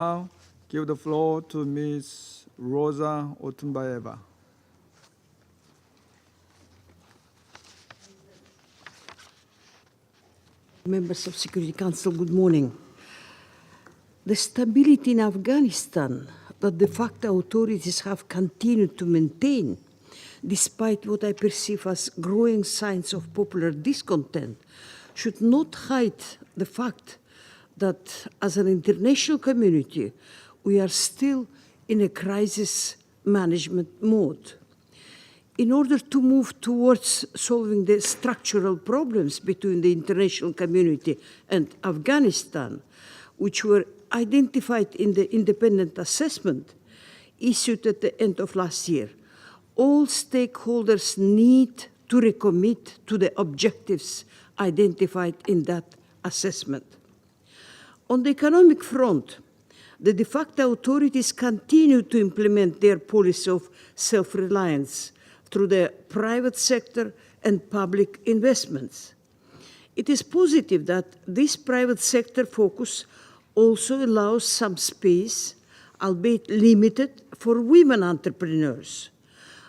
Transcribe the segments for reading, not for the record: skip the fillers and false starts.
Now, give the floor to Ms. Roza Otunbayeva. Members of Security Council, good morning. The stability in Afghanistan that the facto authorities have continued to maintain, despite what I perceive as growing signs of popular discontent, should not hide the fact that as an international community, we are still in a crisis management mode. In order to move towards solving the structural problems between the international community and Afghanistan, which were identified in the independent assessment issued at the end of last year, all stakeholders need to recommit to the objectives identified in that assessment. On the economic front, the de facto authorities continue to implement their policy of self-reliance through the private sector and public investments. It is positive that this private sector focus also allows some space, albeit limited, for women entrepreneurs.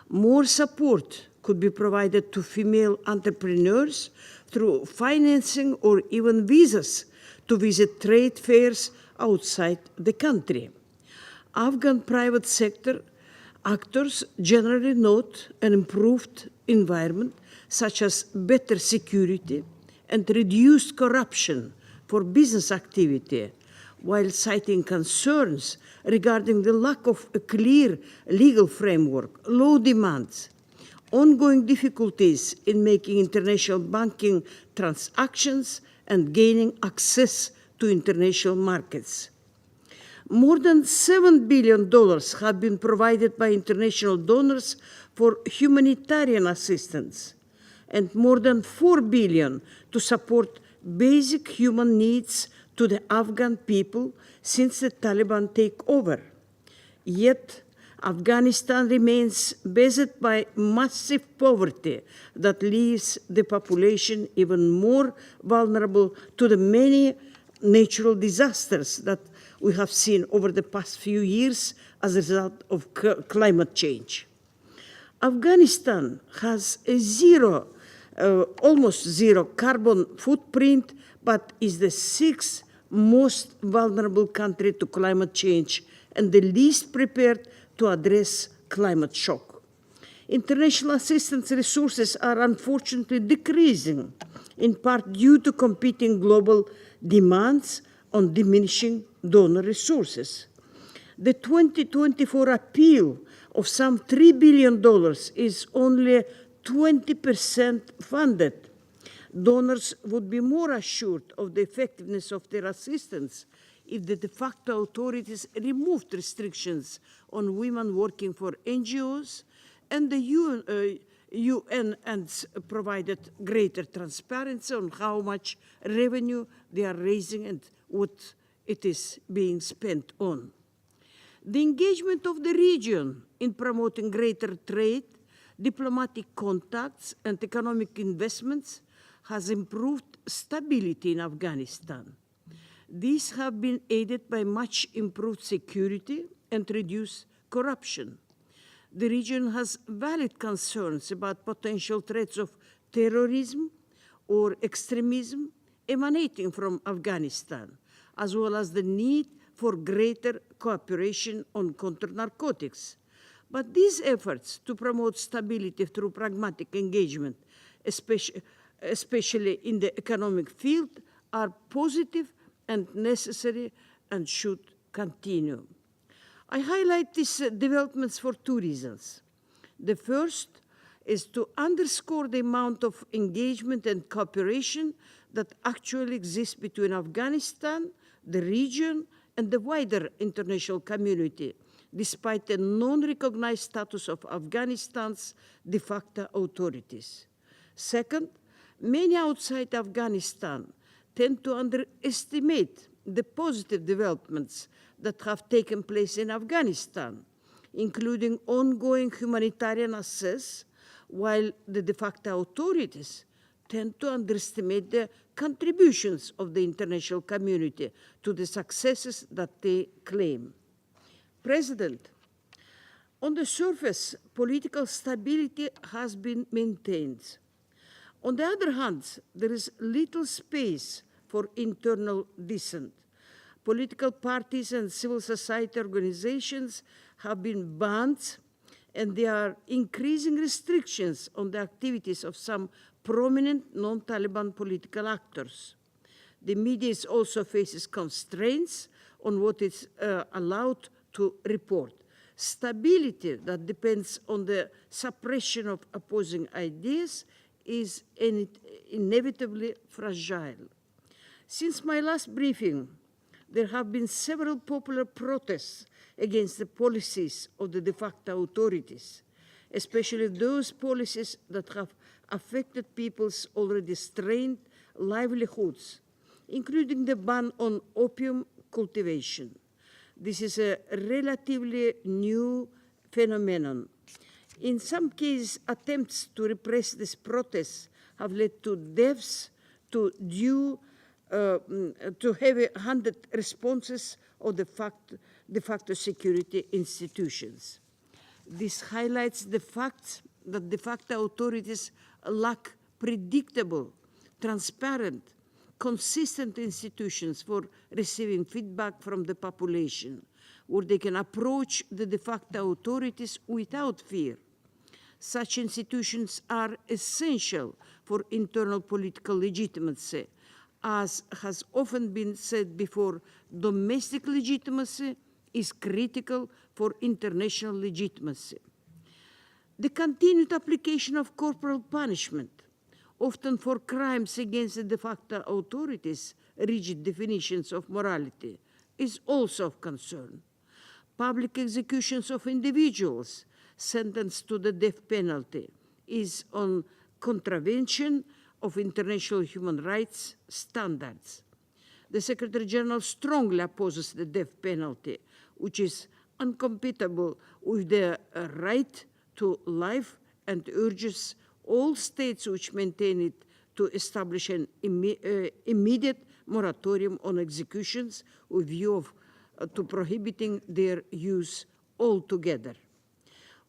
More support could be provided to female entrepreneurs through financing or even visas to visit trade fairs outside the country. Afghan private sector actors generally note an improved environment, such as better security and reduced corruption for business activity, while citing concerns regarding the lack of a clear legal framework, low demands, ongoing difficulties in making international banking transactions, and gaining access to international markets. More than $7 billion have been provided by international donors for humanitarian assistance, and more than $4 billion to support basic human needs to the Afghan people since the Taliban takeover. Yet, Afghanistan remains beset by massive poverty that leaves the population even more vulnerable to the many natural disasters that we have seen over the past few years as a result of climate change. Afghanistan has a almost zero carbon footprint, but is the sixth most vulnerable country to climate change and the least prepared to address climate shock. International assistance resources are unfortunately decreasing, in part due to competing global demands on diminishing donor resources. The 2024 appeal of some $3 billion is only 20% funded. Donors would be more assured of the effectiveness of their assistance if the de facto authorities removed restrictions on women working for NGOs and the UN and provided greater transparency on how much revenue they are raising and what it is being spent on. The engagement of the region in promoting greater trade, diplomatic contacts, and economic investments has improved stability in Afghanistan. These have been aided by much improved security and reduced corruption. The region has valid concerns about potential threats of terrorism or extremism emanating from Afghanistan, as well as the need for greater cooperation on counter-narcotics. But these efforts to promote stability through pragmatic engagement, especially in the economic field, are positive and necessary and should continue. I highlight these developments for two reasons. The first is to underscore the amount of engagement and cooperation that actually exists between Afghanistan, the region, and the wider international community, despite the non-recognized status of Afghanistan's de facto authorities. Second, many outside Afghanistan tend to underestimate the positive developments that have taken place in Afghanistan, including ongoing humanitarian access, while the de facto authorities tend to underestimate the contributions of the international community to the successes that they claim. President, on the surface, political stability has been maintained. On the other hand, there is little space for internal dissent. Political parties and civil society organizations have been banned, and there are increasing restrictions on the activities of some prominent non-Taliban political actors. The media also faces constraints on what is allowed to report. Stability that depends on the suppression of opposing ideas is inevitably fragile. Since my last briefing, there have been several popular protests against the policies of the de facto authorities, especially those policies that have affected people's already strained livelihoods, including the ban on opium cultivation. This is a relatively new phenomenon. In some cases, attempts to repress these protests have led to deaths, to heavy-handed responses of de facto security institutions. This highlights the fact that de facto authorities lack predictable, transparent, consistent institutions for receiving feedback from the population, where they can approach the de facto authorities without fear. Such institutions are essential for internal political legitimacy. As has often been said before, domestic legitimacy is critical for international legitimacy. The continued application of corporal punishment, often for crimes against the de facto authorities' rigid definitions of morality, is also of concern. Public executions of individuals sentenced to the death penalty is on contravention of international human rights standards. The Secretary General strongly opposes the death penalty, which is incompatible with the right to life, and urges all states which maintain it to establish an immediate moratorium on executions with view to prohibiting their use altogether.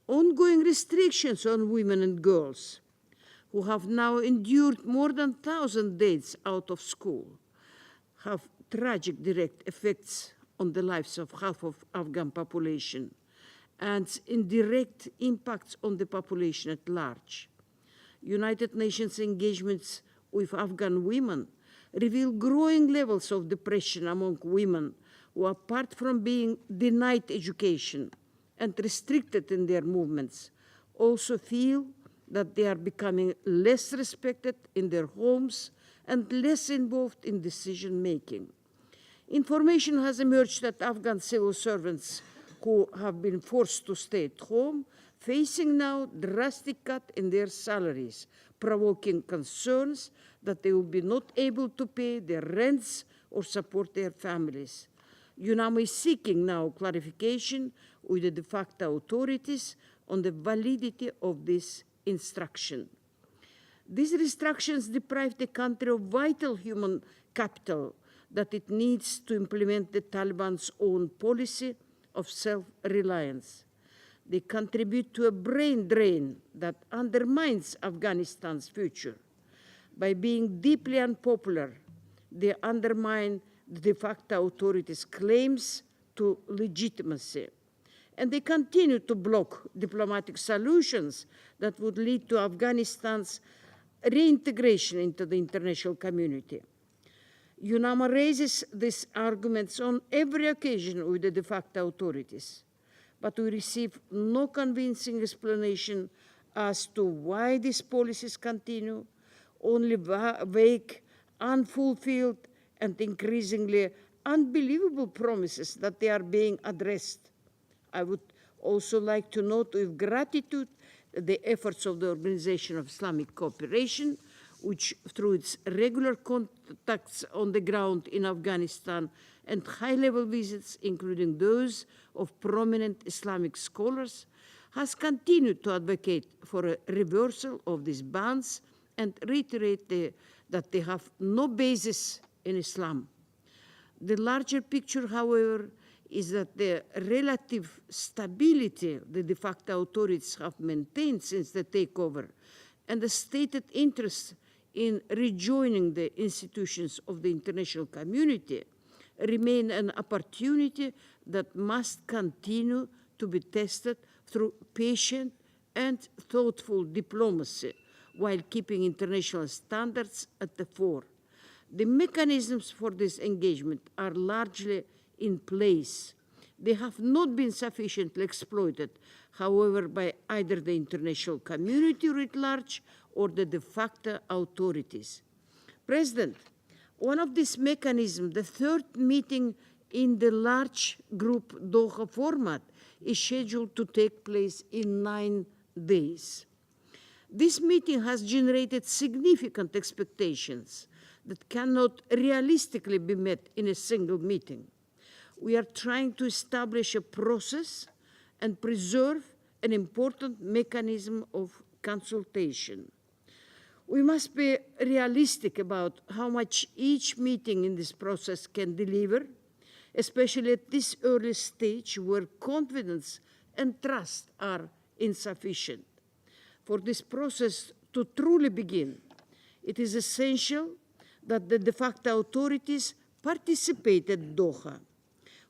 Ongoing restrictions on women and girls who have now endured more than 1,000 days out of school have tragic direct effects on the lives of half of Afghan population and indirect impacts on the population at large. United Nations engagements with Afghan women reveal growing levels of depression among women who, apart from being denied education and restricted in their movements, also feel that they are becoming less respected in their homes and less involved in decision-making. Information has emerged that Afghan civil servants who have been forced to stay at home facing now drastic cut in their salaries, provoking concerns that they will be not able to pay their rents or support their families. UNAMA is seeking now clarification with the de facto authorities on the validity of this instruction. These restrictions deprive the country of vital human capital that it needs to implement the Taliban's own policy of self-reliance. They contribute to a brain drain that undermines Afghanistan's future. By being deeply unpopular, they undermine the de facto authorities' claims to legitimacy. And they continue to block diplomatic solutions that would lead to Afghanistan's reintegration into the international community. UNAMA raises these arguments on every occasion with the de facto authorities, but we receive no convincing explanation as to why these policies continue, only vague, unfulfilled, and increasingly unbelievable promises that they are being addressed. I would also like to note with gratitude the efforts of the Organization of Islamic Cooperation, which through its regular contacts on the ground in Afghanistan and high-level visits, including those of prominent Islamic scholars, has continued to advocate for a reversal of these bans and reiterate that they have no basis in Islam. The larger picture, however, is that the relative stability the de facto authorities have maintained since the takeover and the stated interest in rejoining the institutions of the international community remain an opportunity that must continue to be tested through patient and thoughtful diplomacy while keeping international standards at the fore. The mechanisms for this engagement are largely in place. They have not been sufficiently exploited, however, by either the international community writ large or the de facto authorities. President, one of these mechanisms, the third meeting in the large group Doha format, is scheduled to take place in 9 days. This meeting has generated significant expectations that cannot realistically be met in a single meeting. We are trying to establish a process and preserve an important mechanism of consultation. We must be realistic about how much each meeting in this process can deliver, especially at this early stage where confidence and trust are insufficient. For this process to truly begin, it is essential that the de facto authorities participate at Doha.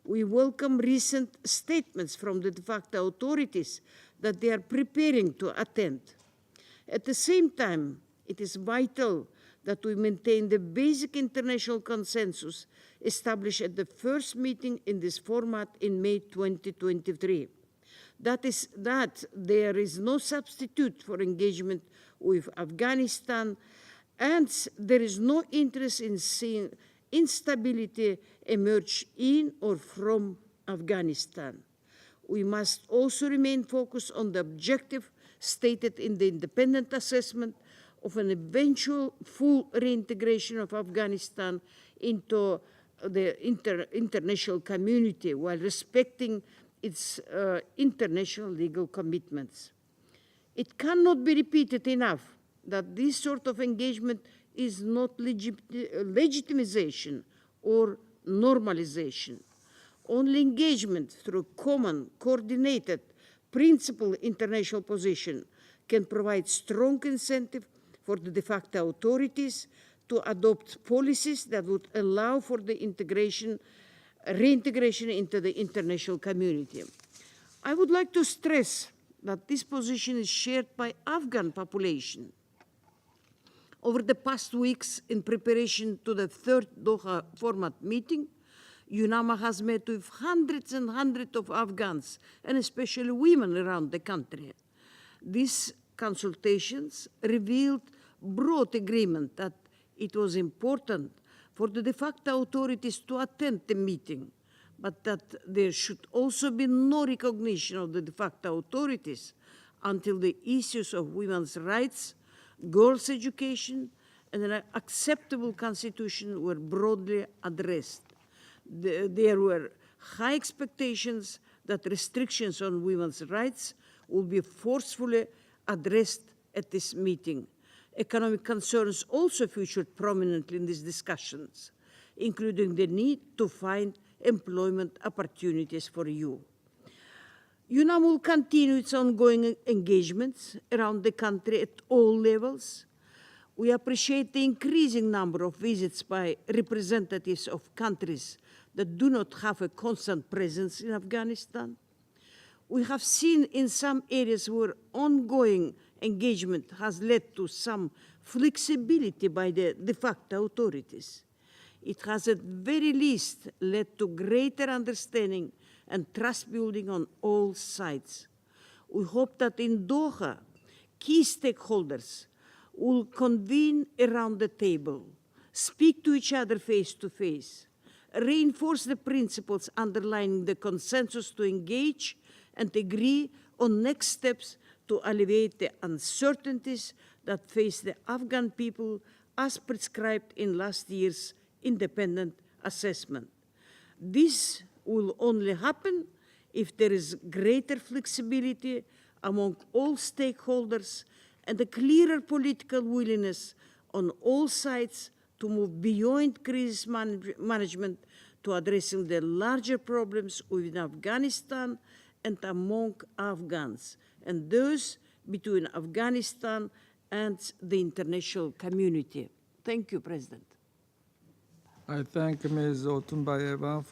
We welcome recent statements from the de facto authorities that they are preparing to attend. At the same time, it is vital that we maintain the basic international consensus established at the first meeting in this format in May 2023. That is that there is no substitute for engagement with Afghanistan, and there is no interest in seeing instability emerge in or from Afghanistan. We must also remain focused on the objective stated in the independent assessment of an eventual full reintegration of Afghanistan into the international community while respecting its international legal commitments. It cannot be repeated enough that this sort of engagement is not legitimization or normalization. Only engagement through common, coordinated, principled international position can provide strong incentive for the de facto authorities to adopt policies that would allow for the reintegration into the international community. I would like to stress that this position is shared by Afghan population. Over the past weeks, in preparation to the third Doha format meeting, UNAMA has met with hundreds and hundreds of Afghans, and especially women around the country. These consultations revealed broad agreement that it was important for the de facto authorities to attend the meeting, but that there should also be no recognition of the de facto authorities until the issues of women's rights, girls' education, and an acceptable constitution were broadly addressed. There were high expectations that restrictions on women's rights will be forcefully addressed at this meeting. Economic concerns also featured prominently in these discussions, including the need to find employment opportunities for youth. UNAMA will continue its ongoing engagements around the country at all levels. We appreciate the increasing number of visits by representatives of countries that do not have a constant presence in Afghanistan. We have seen in some areas where ongoing engagement has led to some flexibility by the de facto authorities. It has at very least led to greater understanding and trust building on all sides. We hope that in Doha, key stakeholders will convene around the table, speak to each other face to face, reinforce the principles underlying the consensus to engage and agree on next steps to alleviate the uncertainties that face the Afghan people as prescribed in last year's independent assessment. This will only happen if there is greater flexibility among all stakeholders and a clearer political willingness on all sides to move beyond crisis management to addressing the larger problems within Afghanistan and among Afghans, and those between Afghanistan and the international community. Thank you, President. I thank Ms. Otunbayeva for